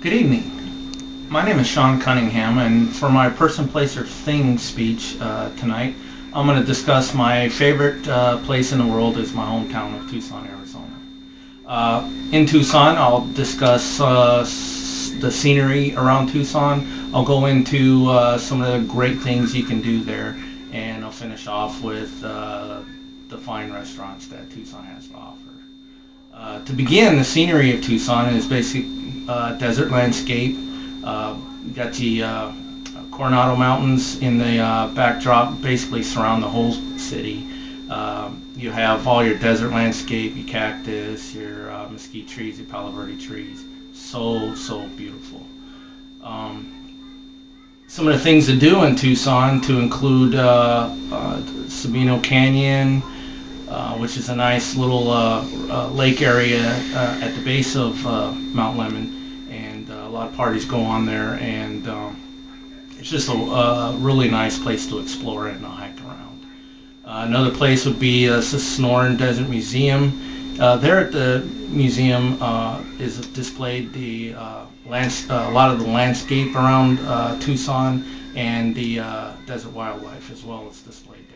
Good evening. My name is Sean Cunningham, and for my person, place, or thing speech tonight, I'm going to discuss my favorite place in the world is my hometown of Tucson, Arizona. In Tucson, I'll discuss the scenery around Tucson. I'll go into some of the great things you can do there, and I'll finish off with the fine restaurants that Tucson has to offer. To begin, the scenery of Tucson is basic desert landscape. You got the Coronado Mountains in the backdrop, basically surround the whole city. You have all your desert landscape, your cactus, your mesquite trees, your Palo Verde trees. So beautiful. Um, some of the things to do in Tucson to include Sabino Canyon, which is a nice little lake area at the base of Mount Lemmon, and a lot of parties go on there, and it's just a really nice place to explore and hike around. Another place would be the Sonoran Desert Museum. There at the museum is displayed a lot of the landscape around Tucson, and the desert wildlife as well is displayed there.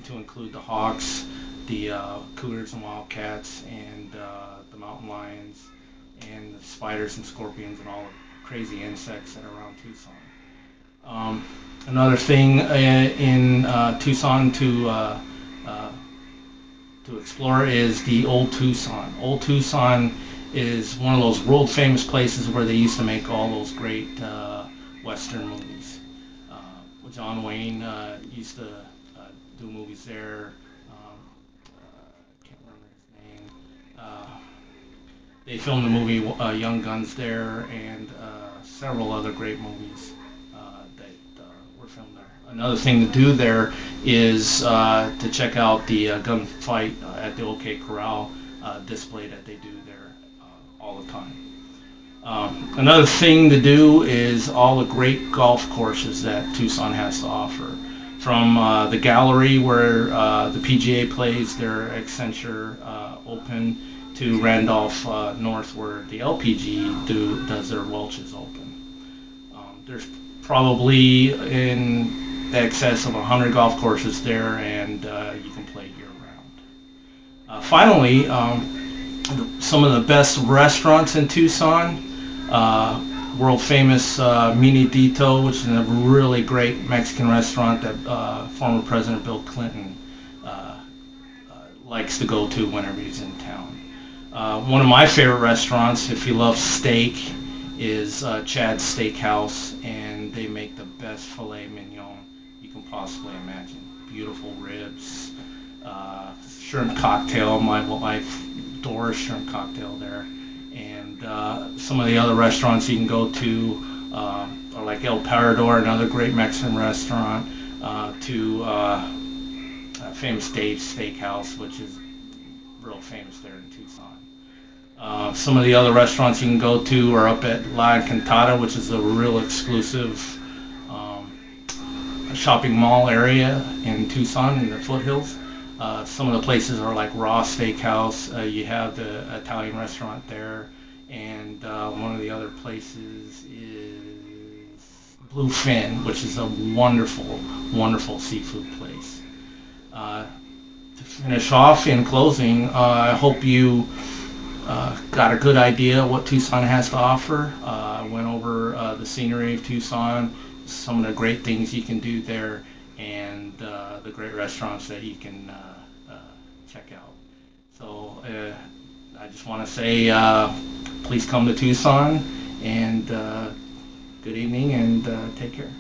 To include the hawks, the cougars and wildcats, and the mountain lions, and the spiders and scorpions, and all the crazy insects that are around Tucson. Another thing in Tucson to explore is the Old Tucson. Old Tucson is one of those world famous places where they used to make all those great Western movies. John Wayne used to do movies there. Can't remember his name. They filmed the movie Young Guns there, and several other great movies that were filmed there. Another thing to do there is to check out the gunfight at the OK Corral display that they do there all the time. Another thing to do is all the great golf courses that Tucson has to offer. From the gallery where the PGA plays their Accenture Open to Randolph North where the LPG does their Welch's Open. There's probably in excess of 100 golf courses there, and you can play year round. Finally, some of the best restaurants in Tucson. World famous Mini Dito, which is a really great Mexican restaurant that former President Bill Clinton likes to go to whenever he's in town. One of my favorite restaurants, if you love steak, is Chad's Steakhouse, and they make the best filet mignon you can possibly imagine. Beautiful ribs, shrimp cocktail. My wife adores shrimp cocktail there. And some of the other restaurants you can go to are like El Parador, another great Mexican restaurant, to famous Dave's Steakhouse, which is real famous there in Tucson. Some of the other restaurants you can go to are up at La Encantada, which is a real exclusive shopping mall area in Tucson in the foothills. Some of the places are like Raw Steakhouse. You have the Italian restaurant there, and one of the other places is Bluefin, which is a wonderful seafood place. To finish off in closing, I hope you got a good idea what Tucson has to offer. I went over the scenery of Tucson, some of the great things you can do there, and the great restaurants that you can check out. So I just want to say please come to Tucson, and good evening, and take care.